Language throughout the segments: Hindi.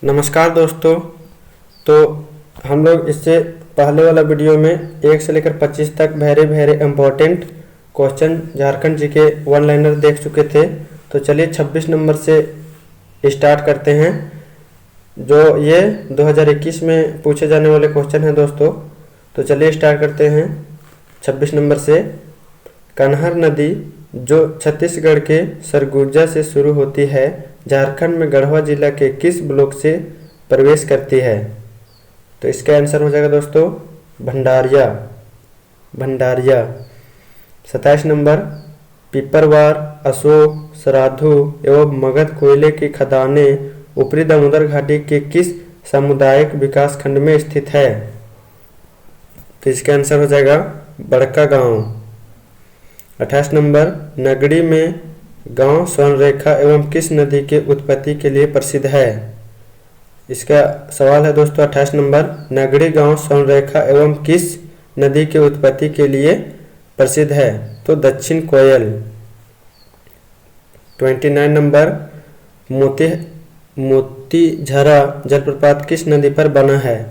नमस्कार दोस्तों। तो हम लोग इससे पहले वाला वीडियो में 1 से लेकर 25 तक वेरी इम्पोर्टेंट क्वेश्चन झारखंड जी के वन लाइनर देख चुके थे। तो चलिए 26 नंबर से स्टार्ट करते हैं, जो ये 2021 में पूछे जाने वाले क्वेश्चन हैं दोस्तों। तो चलिए स्टार्ट करते हैं 26 नंबर से। कन्हर नदी जो छत्तीसगढ़ के सरगुजा से शुरू होती है, झारखंड में गढ़वा जिला के किस ब्लॉक से प्रवेश करती है? तो इसका आंसर हो जाएगा दोस्तों भंडारिया। 27 नंबर, पिपरवार, अशोक, सराधु एवं मगध कोयले की खदानें ऊपरी दामोदर घाटी के किस सामुदायिक विकास खंड में स्थित है? तो इसका आंसर हो जाएगा बड़का गांव। 28 नंबर, नगड़ी में गांव स्वर्णरेखा एवं किस नदी के उत्पत्ति के लिए प्रसिद्ध है? इसका सवाल है दोस्तों 28 नंबर, नगड़ी गांव स्वर्णरेखा एवं किस नदी के उत्पत्ति के लिए प्रसिद्ध है? तो दक्षिण कोयल। 29 नंबर, मोतीझरा जलप्रपात किस नदी पर बना है?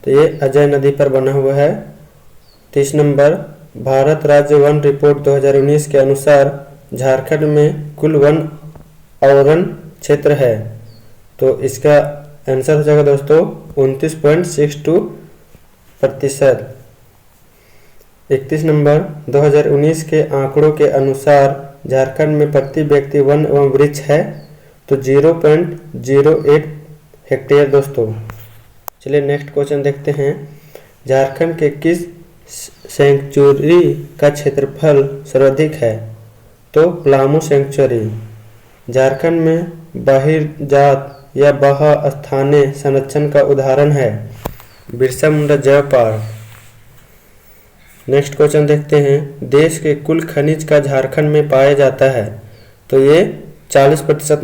तो ये अजय नदी पर बना हुआ है। 30 नंबर, भारत राज्य वन रिपोर्ट 2019 के अनुसार झारखंड में कुल वन आवरण क्षेत्र है। तो इसका आंसर हो जाएगा दोस्तों 29.62%। 31 नंबर, 2019 के आंकड़ों के अनुसार झारखंड में प्रति व्यक्ति वन एवं वृक्ष है। तो 0.08 हेक्टेयर दोस्तों। चलिए नेक्स्ट क्वेश्चन देखते हैं। झारखंड के किस सेंचुरी का क्षेत्रफल सर्वाधिक है? तो पलामू सेंचुरी। झारखंड में बहिर्जात या बह स्थानीय संरक्षण का उदाहरण है बिरसा मुंडा जैव पार्क। नेक्स्ट क्वेश्चन देखते हैं। देश के कुल खनिज का झारखंड में पाया जाता है। तो ये 40%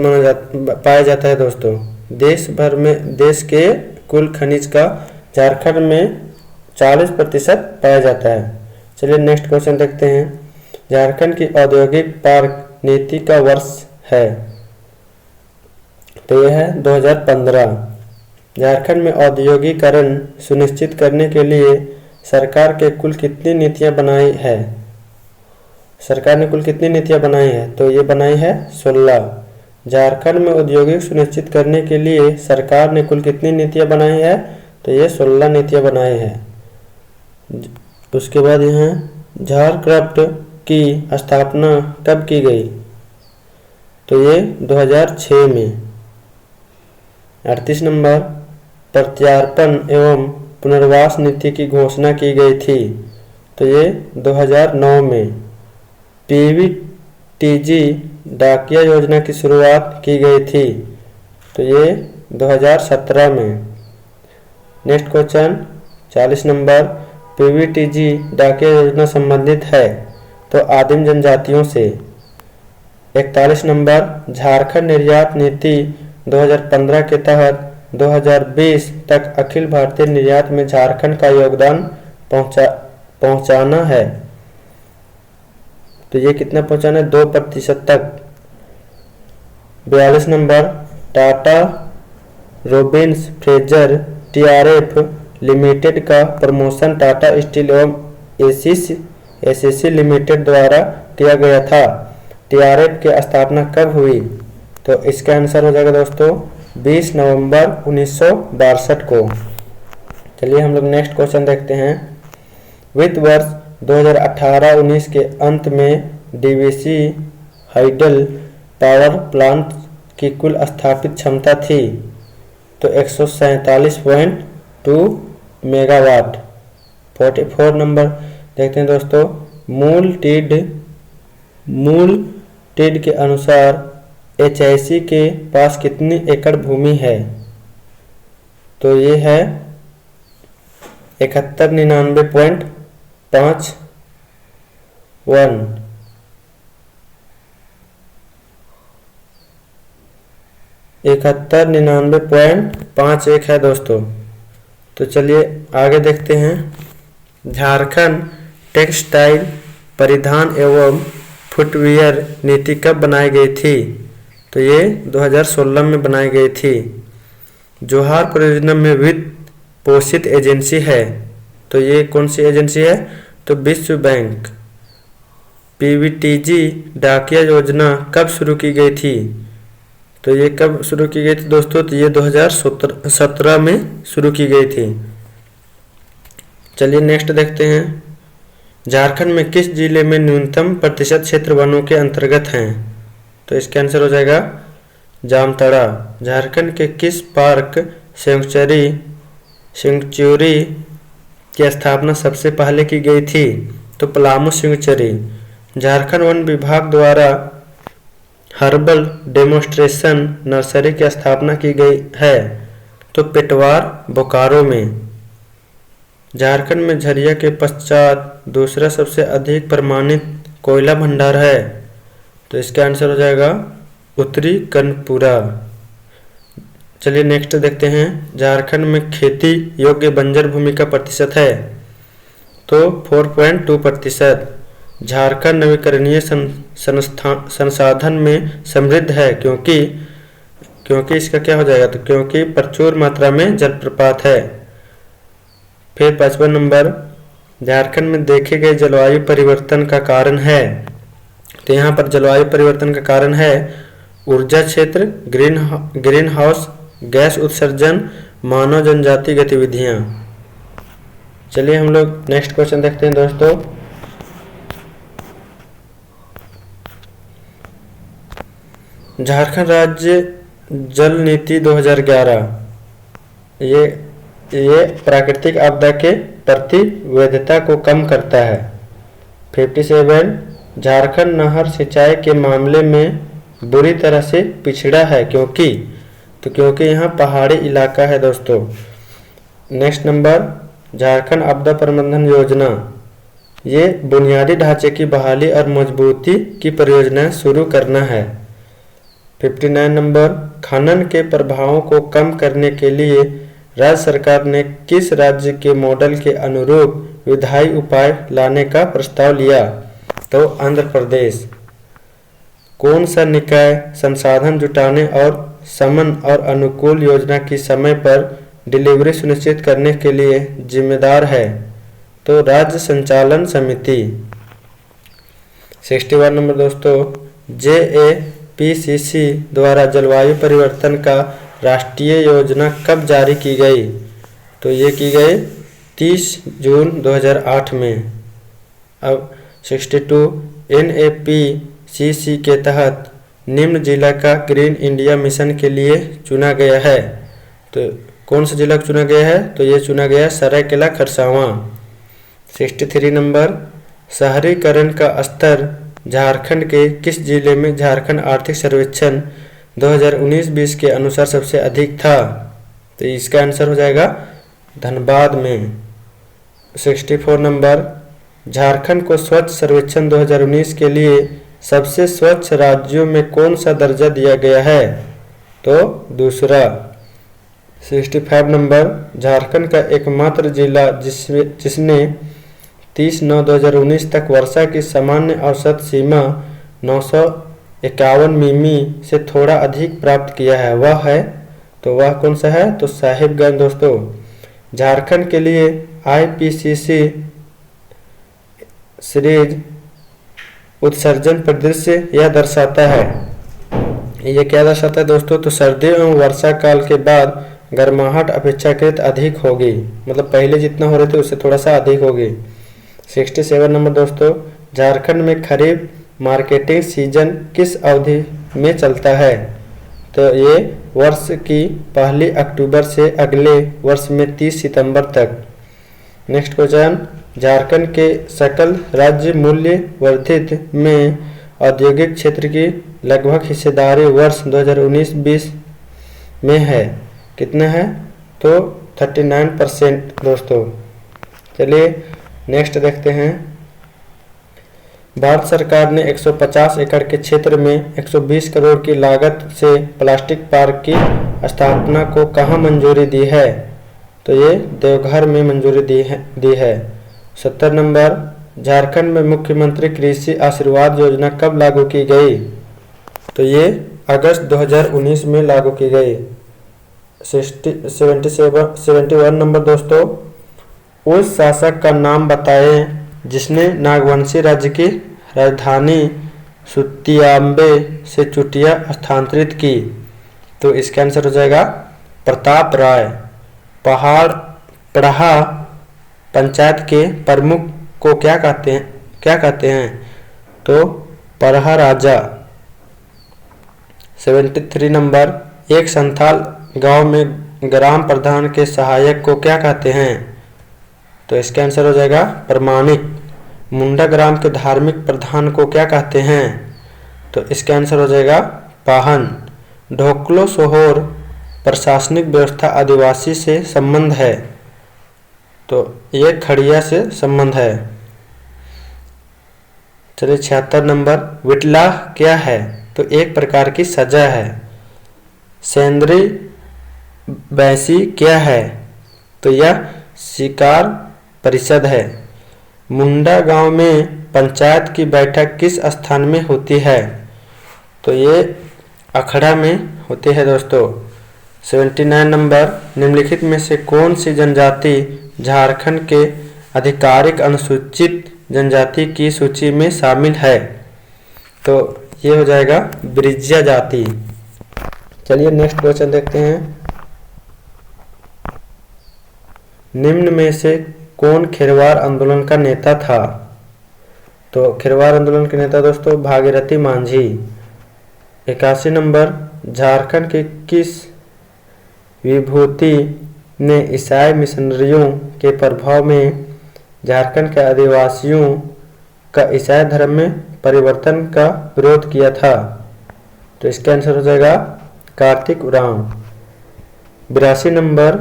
पाया जाता है दोस्तों। देश भर में देश के कुल खनिज का झारखंड में 40% पाया जाता है। चलिए नेक्स्ट क्वेश्चन देखते हैं। झारखंड की औद्योगिक पार्क नीति का वर्ष है? तो यह है 2015। झारखंड में औद्योगिकरण सुनिश्चित करने के लिए सरकार के कुल कितनी नीतियां बनाई है? सरकार ने कुल कितनी नीतियां बनाई है? तो ये बनाई है 16। झारखंड में औद्योगिक सुनिश्चित करने के लिए सरकार ने कुल कितनी नीतियां बनाई है? तो ये 16 नीतियां बनाई है। उसके बाद यहाँ झारक्राफ्ट की स्थापना कब की गई? तो ये 2006 में। 38 नंबर, प्रत्यार्पण एवं पुनर्वास नीति की घोषणा की गई थी। तो ये 2009 में। पीवीटीजी डाकिया योजना की शुरुआत की गई थी। तो ये 2017 में। नेक्स्ट क्वेश्चन 40 नंबर, पीवीटीजी डाकिया योजना संबंधित है तो आदिम जनजातियों से। 41 नंबर, झारखंड निर्यात नीति 2015 के तहत 2020 तक अखिल भारतीय निर्यात में झारखंड का योगदान पहुंचाना है। तो ये कितना पहुंचाना है? 2% तक। 42 number, Tata Robbins Fraser TRF limited का प्रमोशन टाटा स्टील एवं एसीसी लिमिटेड द्वारा किया गया था। टीआरएफ की स्थापना कब हुई? तो इसका आंसर हो जाएगा दोस्तों 20 नवंबर 1962 को। चलिए हम लोग नेक्स्ट क्वेश्चन देखते हैं। वित्त वर्ष 2018-19 के अंत में डीवीसी हाइडल पावर प्लांट की कुल स्थापित क्षमता थी। तो 147.2 मेगावाट। 44 नंबर देखते हैं दोस्तों। मूल टिड के अनुसार एचआईसी के पास कितनी एकड़ भूमि है? तो ये है 7199.51। 7199.51 है दोस्तों। तो चलिए आगे देखते हैं। झारखंड टेक्सटाइल परिधान एवं फुटवियर नीति कब बनाई गई थी? तो ये 2016 में बनाई गई थी। जोहार परियोजना में वित्त पोषित एजेंसी है, तो ये कौन सी एजेंसी है? तो विश्व बैंक। पीवीटीजी डाकिया योजना कब शुरू की गई थी? तो ये कब शुरू की गई थी दोस्तों? तो ये 2017 में शुरू की गई थी। चलिए नेक्स्ट देखते हैं। झारखंड में किस जिले में न्यूनतम प्रतिशत क्षेत्र वनों के अंतर्गत हैं? तो इसका आंसर हो जाएगा जामताड़ा। झारखंड के किस पार्क सेंचुरी की स्थापना सबसे पहले की गई थी? तो पलामू सेंचुरी। झारखंड वन विभाग द्वारा हर्बल डेमोन्स्ट्रेशन नर्सरी की स्थापना की गई है, तो पेटवार बोकारो में। झारखंड में झरिया के पश्चात दूसरा सबसे अधिक प्रमाणित कोयला भंडार है, तो इसका आंसर हो जाएगा उत्तरी कनपुरा। चलिए नेक्स्ट देखते हैं। झारखंड में खेती योग्य बंजर भूमि का प्रतिशत है, तो 4.2%। झारखंड नवीकरणीय संसाधन में समृद्ध है, क्योंकि इसका क्या हो जाएगा? तो क्योंकि प्रचुर मात्रा में जलप्रपात है। फिर 55 नंबर, झारखंड में देखे गए जलवायु परिवर्तन का कारण है, तो यहाँ पर जलवायु परिवर्तन का कारण है ऊर्जा क्षेत्र, ग्रीन हाउस गैस उत्सर्जन, मानव जनजाति गतिविधियाँ। चलिए हम लोग नेक्स्ट क्वेश्चन देखते हैं दोस्तों। झारखंड राज्य जल नीति 2011 ये प्राकृतिक आपदा के प्रति वैधता को कम करता है। 57, झारखंड नहर सिंचाई के मामले में बुरी तरह से पिछड़ा है, क्योंकि यहाँ पहाड़ी इलाका है दोस्तों। नेक्स्ट नंबर, झारखंड आपदा प्रबंधन योजना ये बुनियादी ढांचे की बहाली और मजबूती की परियोजना शुरू करना है। 59 नंबर, खनन के प्रभावों को कम करने के लिए राज्य सरकार ने किस राज्य के मॉडल के अनुरूप विधायी उपाय लाने का प्रस्ताव लिया? तो आंध्र प्रदेश। कौन सा निकाय संसाधन जुटाने और समन और अनुकूल योजना की समय पर डिलीवरी सुनिश्चित करने के लिए जिम्मेदार है? तो राज्य संचालन समिति। 61 नंबर दोस्तों, JAPCC द्वारा जलवायु परिवर्तन का राष्ट्रीय योजना कब जारी की गई? तो ये की गई 30 जून 2008 में। अब 62, NAPCC के तहत निम्न जिला का ग्रीन इंडिया मिशन के लिए चुना गया है, तो कौन सा जिला चुना गया है? तो ये चुना गया है सरायकेला खरसावां। 63 नंबर, शहरीकरण का स्तर झारखंड के किस जिले में झारखंड आर्थिक सर्वेक्षण 2019-20 के अनुसार सबसे अधिक था? तो इसका आंसर हो जाएगा धनबाद में। 64 नंबर, झारखंड को स्वच्छ सर्वेक्षण 2019 के लिए सबसे स्वच्छ राज्यों में कौन सा दर्जा दिया गया है? तो दूसरा। 65 नंबर, झारखंड का एकमात्र जिला जिसने 30/9/2019 तक वर्षा की सामान्य औसत सीमा 951 मिमी से थोड़ा अधिक प्राप्त किया है, वह कौन सा है? तो साहिबगंज दोस्तों। झारखंड के लिए IPCC सीरीज उत्सर्जन परिदृश्य यह दर्शाता है, ये क्या दर्शाता है दोस्तों? तो सर्दियों एवं वर्षा काल के बाद गर्माहट अपेक्षाकृत अधिक होगी, मतलब पहले जितना हो रहे थे उससे थोड़ा सा अधिक होगी। 67 नंबर दोस्तों, झारखंड में खरीफ मार्केटिंग सीजन किस अवधि में चलता है? तो ये वर्ष की पहली अक्टूबर से अगले वर्ष में 30 सितंबर तक। नेक्स्ट क्वेश्चन, झारखंड के सकल राज्य मूल्य वर्धित में औद्योगिक क्षेत्र की लगभग हिस्सेदारी वर्ष 2019-20 में है, कितना है? तो 39% दोस्तों। चलिए नेक्स्ट देखते हैं। भारत सरकार ने 150 एकड़ के क्षेत्र में 120 करोड़ की लागत से प्लास्टिक पार्क की स्थापना को कहाँ मंजूरी दी है? तो ये देवघर में मंजूरी दी है। 70 नंबर, झारखंड में मुख्यमंत्री कृषि आशीर्वाद योजना कब लागू की गई? तो ये अगस्त 2019 में लागू की गई। 71 नंबर दोस्तों, उस शासक का नाम बताएं जिसने नागवंशी राज्य की राजधानी सुतियाम्बे से चुटिया स्थानांतरित की। तो इसका आंसर हो जाएगा प्रताप राय। पढ़ा पंचायत के प्रमुख को क्या कहते हैं? तो पढ़ा राजा। 73 नंबर, एक संथाल गांव में ग्राम प्रधान के सहायक को क्या कहते हैं? तो इसका आंसर हो जाएगा प्रमाणिक। मुंडा ग्राम के धार्मिक प्रधान को क्या कहते हैं? तो इसका आंसर हो जाएगा पाहन। ढोकलो सोहोर प्रशासनिक व्यवस्था आदिवासी से संबंध है। तो ये खड़िया से संबंध है। चलिए 76 नंबर, विटलाह क्या है? तो एक प्रकार की सजा है। सेंद्री बैसी क्या है? तो यह शिकार परिषद है। मुंडा गांव में पंचायत की बैठक किस स्थान में होती है? तो ये अखड़ा में होती है दोस्तों। 79 नंबर, निम्नलिखित में से कौन सी जनजाति झारखंड के आधिकारिक अनुसूचित जनजाति की सूची में शामिल है? तो ये हो जाएगा ब्रिजिया जाति। चलिए नेक्स्ट क्वेश्चन देखते हैं। निम्न में से कौन खेरवार आंदोलन का नेता था? तो खेरवार आंदोलन के नेता दोस्तों भागीरथी मांझी। 81 नंबर, झारखंड के किस विभूति ने ईसाई मिशनरियों के प्रभाव में झारखंड के आदिवासियों का ईसाई धर्म में परिवर्तन का विरोध किया था? तो इसका आंसर हो जाएगा कार्तिक उरांव। 82 नंबर,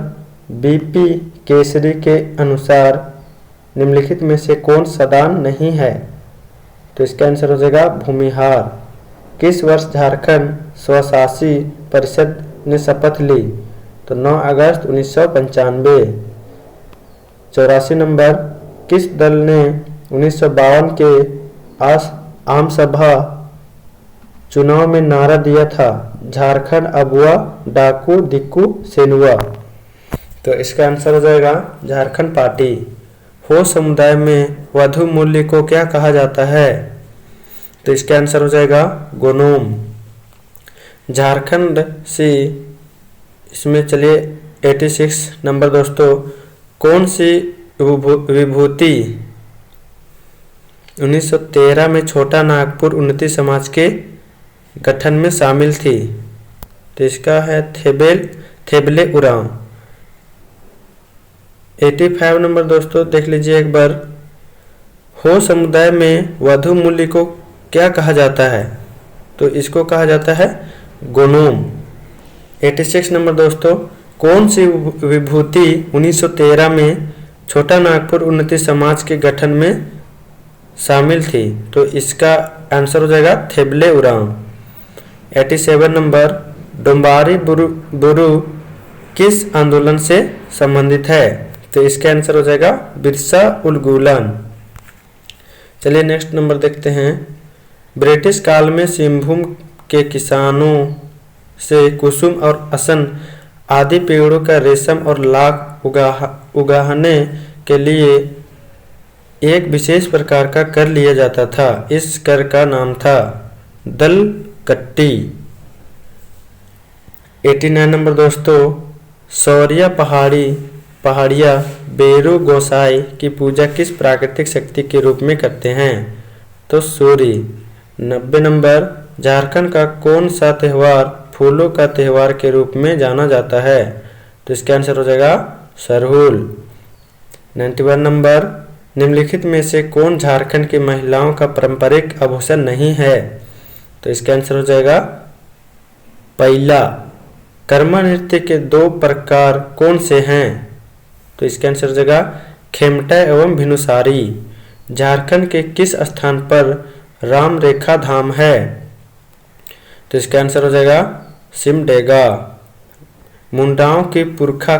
बीपी केसरी के अनुसार निम्नलिखित में से कौन सदान नहीं है? तो इसका आंसर हो जाएगा भूमिहार। किस वर्ष झारखंड स्वशासी परिषद ने शपथ ली? तो 9 अगस्त 1995। 84 नंबर, किस दल ने 1952 के आम सभा चुनाव में नारा दिया था? झारखंड अबुआ डाकू दिक्कू सेनुआ। तो इसका आंसर हो जाएगा झारखंड पार्टी। हो समुदाय में वधु मूल्य को क्या कहा जाता है? तो इसका आंसर हो जाएगा गोनोम। झारखंड से इसमें चलिए 86 नंबर दोस्तों, कौन सी विभूति 1913 में छोटा नागपुर उन्नति समाज के गठन में शामिल थी? तो इसका है थेबले उरांव। 85 नंबर दोस्तों देख लीजिए एक बार, हो समुदाय में वधु मूल्य को क्या कहा जाता है? तो इसको कहा जाता है गोनोम। 86 नंबर दोस्तों, कौन सी विभूति 1913 में छोटा नागपुर उन्नति समाज के गठन में शामिल थी? तो इसका आंसर हो जाएगा थेबले उरांव। 87 नंबर, डोम्बारी बुरु किस आंदोलन से संबंधित है? तो इसका आंसर हो जाएगा बिरसा उलगुलन। चलिए नेक्स्ट नंबर देखते हैं। ब्रिटिश काल में सिंहभूम के किसानों से कुसुम और असन आदि पेड़ों का रेशम और लाख उगाहने के लिए एक विशेष प्रकार का कर लिया जाता था। इस कर का नाम था दल कट्टी। 89 नंबर दोस्तों, सौरिया पहाड़िया बेरू गोसाई की पूजा किस प्राकृतिक शक्ति के रूप में करते हैं? तो सूर्य। 90 नंबर, झारखंड का कौन सा त्यौहार फूलों का त्यौहार के रूप में जाना जाता है? तो इसका आंसर हो जाएगा सरहुल। 91 नंबर, निम्नलिखित में से कौन झारखंड की महिलाओं का पारंपरिक आभूषण नहीं है? तो इसका आंसर हो जाएगा पैला। कर्मा नृत्य के 2 प्रकार कौन से हैं? तो इसका आंसर हो जाएगा खेमटा एवं भिनुसारी। झारखंड के किस स्थान पर राम रेखा धाम है? तो इसका आंसर हो जाएगा सिमडेगा। मुंडाओं की पुरखा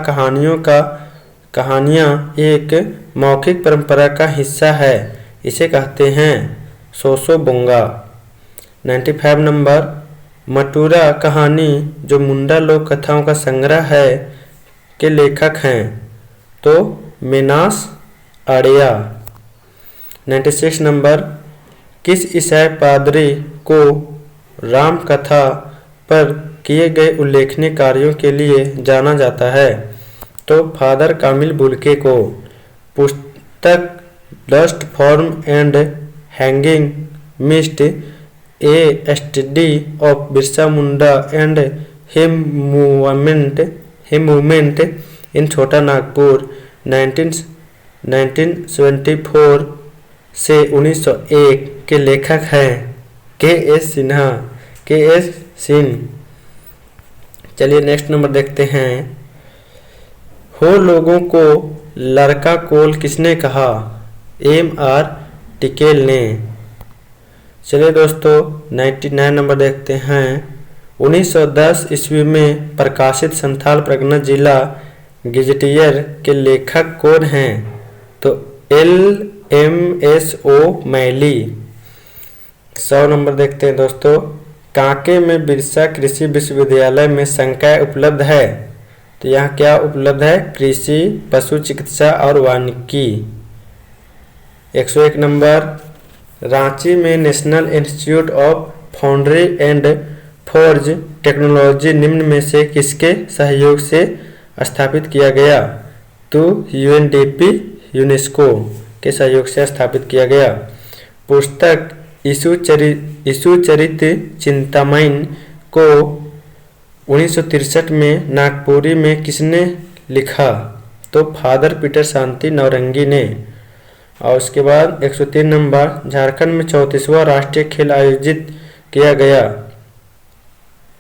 कहानियाँ एक मौखिक परंपरा का हिस्सा है, इसे कहते हैं सोसो बोंगा। 95 नंबर, मटूरा कहानी जो मुंडा लोक कथाओं का संग्रह है के लेखक हैं? तो मीनास आर्या। 96 नंबर, किस ईसाई पादरी को राम कथा पर किए गए उल्लेखनीय कार्यों के लिए जाना जाता है? तो फादर कामिल बुल्के को। पुस्तक dust form and hanging mist A study of Birsa Munda and him movement in छोटा नागपुर 1974 से 1901 के लेखक हैं के एस सिन्हा। चलिए नेक्स्ट नंबर देखते हैं। हो लोगों को लड़का कोल किसने कहा? M.R. टिकेल ने। चलिए दोस्तों 99 नंबर देखते हैं। 1910 ईस्वी में प्रकाशित संथाल परगना जिला गेजेटियर के लेखक कौन हैं? तो LMSO मैली। 100 नंबर देखते हैं दोस्तों। कांके में बिरसा कृषि विश्वविद्यालय में संकाय उपलब्ध है? तो यहाँ क्या उपलब्ध है? कृषि, पशु चिकित्सा और वानिकी। 101 नंबर, रांची में national institute of foundry and forge technology निम्न में से किसके सहयोग से स्थापित किया गया? तो UNDP यूनेस्को के सहयोग से स्थापित किया गया। पुस्तक यीशु चरित चिंतामणि को 1963 में नागपुरी में किसने लिखा? तो फादर पीटर शांति नौरंगी ने। और उसके बाद 103 नंबर, झारखंड में 34वां राष्ट्रीय खेल आयोजित किया गया।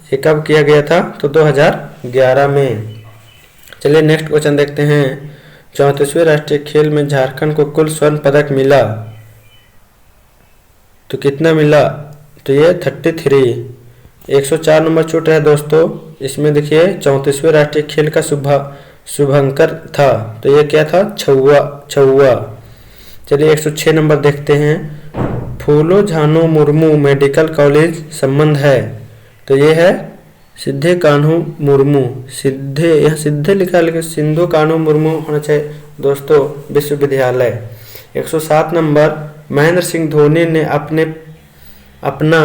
ये कब किया गया था? तो 2011 में। चलिए नेक्स्ट क्वेश्चन देखते हैं। 34वें राष्ट्रीय खेल में झारखंड को कुल स्वर्ण पदक मिला तो कितना मिला? तो ये 33। 104 नंबर छूट रहा है दोस्तों। इसमें देखिए 34वें राष्ट्रीय खेल का शुभंकर था, तो ये क्या था? छुआ। चलिए 106 नंबर देखते हैं। फूलो झानो मुर्मू मेडिकल कॉलेज संबंध है? तो ये है सिद्धे कान्हू मुर्मू। यहाँ सिद्धे लिखा है लेकिन सिंधु कान्हू मुर्मू होना चाहिए दोस्तों विश्वविद्यालय। 107 नंबर, महेंद्र सिंह धोनी ने अपना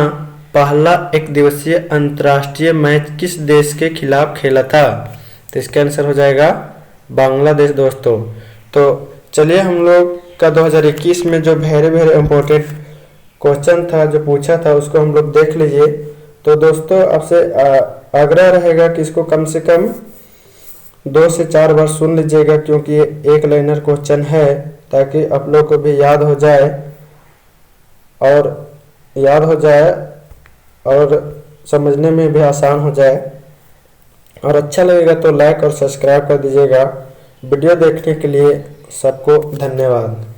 पहला एक दिवसीय अंतर्राष्ट्रीय मैच किस देश के खिलाफ खेला था? तो इसका आंसर हो जाएगा बांग्लादेश दोस्तों। तो चलिए हम लोग का 2021 में जो वेरी इम्पोर्टेंट क्वेश्चन था जो पूछा था उसको हम लोग देख लीजिए। तो दोस्तों आपसे आग्रह रहेगा कि इसको कम से कम 2 से 4 बार सुन लीजिएगा, क्योंकि ये एक लाइनर क्वेश्चन है, ताकि आप लोग को भी याद हो जाए और समझने में भी आसान हो जाए। और अच्छा लगेगा तो लाइक और सब्सक्राइब कर दीजिएगा। वीडियो देखने के लिए सबको धन्यवाद।